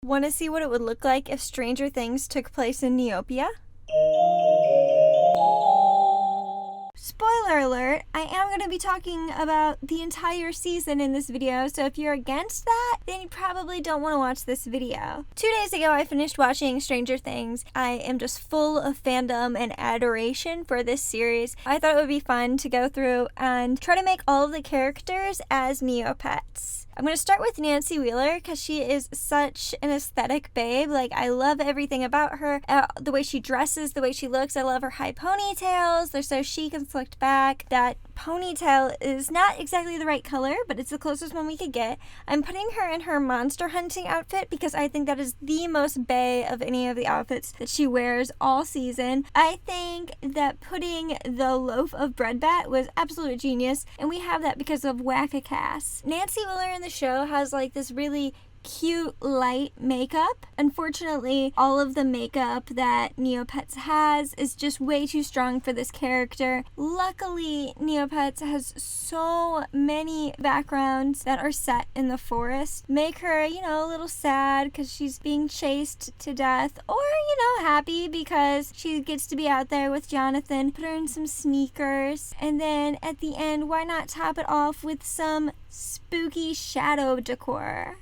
Want to see what it would look like if Stranger Things took place in Neopia? Spoiler alert, I am going to be talking about the entire season in this video, so if you're against that, then you probably don't want to watch this video. 2 days ago, I finished watching Stranger Things. I am just full of fandom and adoration for this series. I thought it would be fun to go through and try to make all of the characters as Neopets. I'm going to start with Nancy Wheeler because she is such an aesthetic babe. Like, I love everything about her. The way she dresses, the way she looks. I love her high ponytails. They're so chic and slicked back. That ponytail is not exactly the right color, but it's the closest one we could get. I'm putting her in her monster hunting outfit because I think that is the most bae of any of the outfits that she wears all season. I think that putting the loaf of bread bat was absolute genius, and we have that because of Whack-A-Cass. Nancy Wheeler in the show has like this really cute light makeup. Unfortunately, all of the makeup that Neopets has is just way too strong for this character. Luckily, Neopets has so many backgrounds that are set in the forest. Make her, a little sad because she's being chased to death, or, happy because she gets to be out there with Jonathan. Put her in some sneakers. And then at the end, why not top it off with some spooky shadow decor?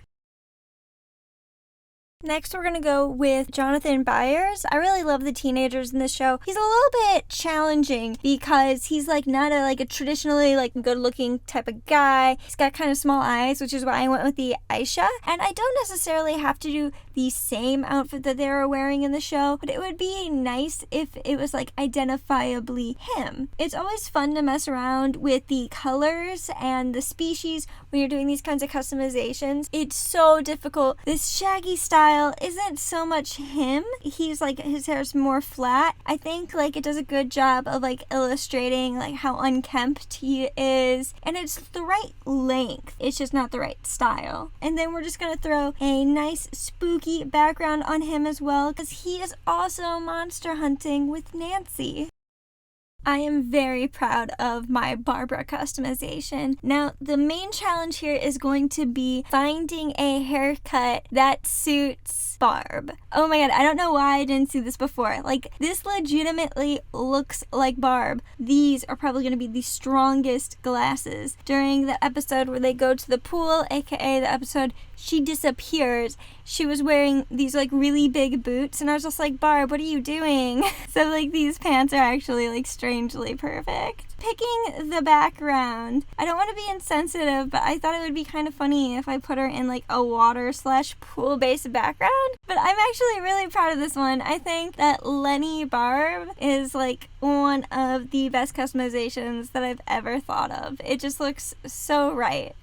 Next, we're going to go with Jonathon Byers. I really love the teenagers in this show. He's a little bit challenging because he's not a traditionally good-looking type of guy. He's got kind of small eyes, which is why I went with the Aisha. And I don't necessarily have to do the same outfit that they were wearing in the show, but it would be nice if it was identifiably him. It's always fun to mess around with the colors and the species when you're doing these kinds of customizations. It's so difficult. This shaggy style isn't so much him. He's his hair's more flat. I think it does a good job of illustrating how unkempt he is, and it's the right length. It's just not the right style. And then we're just gonna throw a nice spooky background on him as well because he is also monster hunting with Nancy. I am very proud of my Barbara customization. Now, the main challenge here is going to be finding a haircut that suits Barb. Oh my god, I don't know why I didn't see this before. This legitimately looks like Barb. These are probably going to be the strongest glasses. During the episode where they go to the pool, aka the episode she disappears, she was wearing these really big boots, and I was just like, Barb, what are you doing? So these pants are actually strangely perfect. Picking the background. I don't want to be insensitive, but I thought it would be kind of funny if I put her in a water/pool based background. But I'm actually really proud of this one. I think that Lenny Barb is one of the best customizations that I've ever thought of. It just looks so right.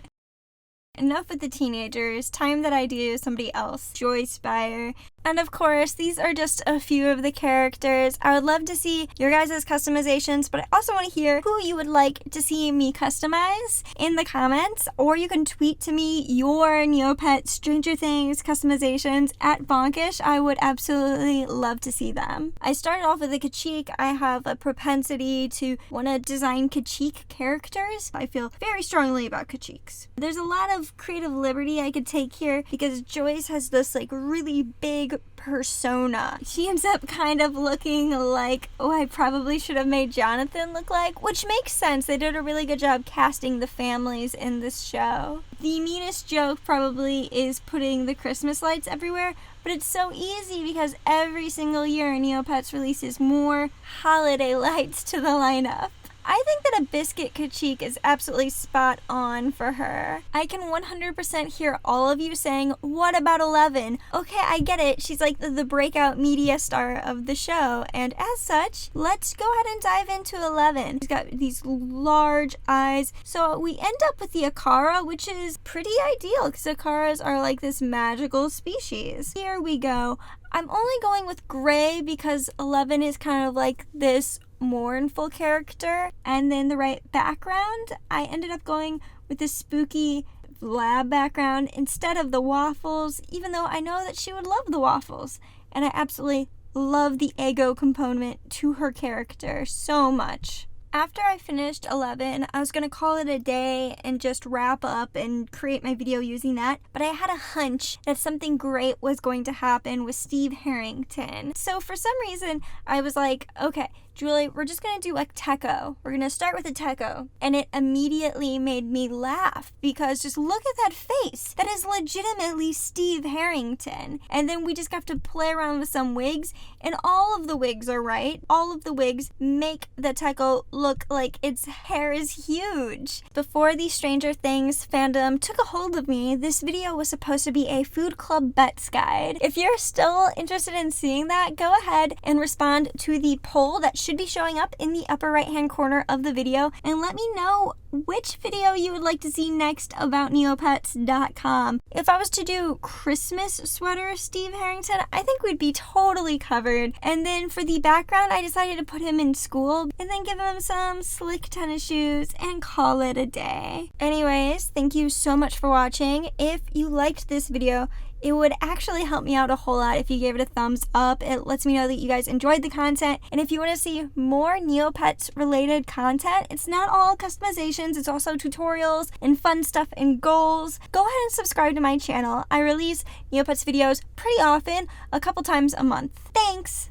Enough with the teenagers. Time that I do somebody else. Joyce Byers. And of course, these are just a few of the characters. I would love to see your guys' customizations, but I also want to hear who you would like to see me customize in the comments, or you can tweet to me your Neopet Stranger Things customizations at Bonkish. I would absolutely love to see them. I started off with a Kachik. I have a propensity to want to design Kachik characters. I feel very strongly about Kachiks. There's a lot of creative liberty I could take here because Joyce has this really big persona. She ends up kind of looking like, I probably should have made Jonathan look like, which makes sense. They did a really good job casting the families in this show. The meanest joke probably is putting the Christmas lights everywhere, but it's so easy because every single year Neopets releases more holiday lights to the lineup. I think that a Biscuit Kachik is absolutely spot on for her. I can 100% hear all of you saying, what about 11? Okay, I get it. She's the breakout media star of the show. And as such, let's go ahead and dive into 11. She's got these large eyes. So we end up with the Akara, which is pretty ideal because Akaras are this magical species. Here we go. I'm only going with gray because 11 is kind of this mournful character. And then the right background, I ended up going with this spooky lab background instead of the waffles, even though I know that she would love the waffles. And I absolutely love the ego component to her character so much. After I finished 11, I was going to call it a day and just wrap up and create my video using that, but I had a hunch that something great was going to happen with Steve Harrington. So for some reason, I was like, okay, Julie, we're just going to do a techo. We're going to start with a techo. And it immediately made me laugh because just look at that face. That is legitimately Steve Harrington. And then we just have to play around with some wigs, and all of the wigs are right. All of the wigs make the techo look like its hair is huge. Before the Stranger Things fandom took a hold of me, this video was supposed to be a food club bets guide. If you're still interested in seeing that, go ahead and respond to the poll that should be showing up in the upper right hand corner of the video, and let me know which video you would like to see next about Neopets.com. If I was to do Christmas sweater Steve Harrington, I think we'd be totally covered. And then for the background, I decided to put him in school and then give him some slick tennis shoes and call it a day. Anyways, thank you so much for watching. If you liked this video, it would actually help me out a whole lot if you gave it a thumbs up. It lets me know that you guys enjoyed the content. And if you want to see more Neopets related content, it's not all customizations, it's also tutorials and fun stuff and goals. Go ahead and subscribe to my channel. I release Neopets videos pretty often, a couple times a month. Thanks!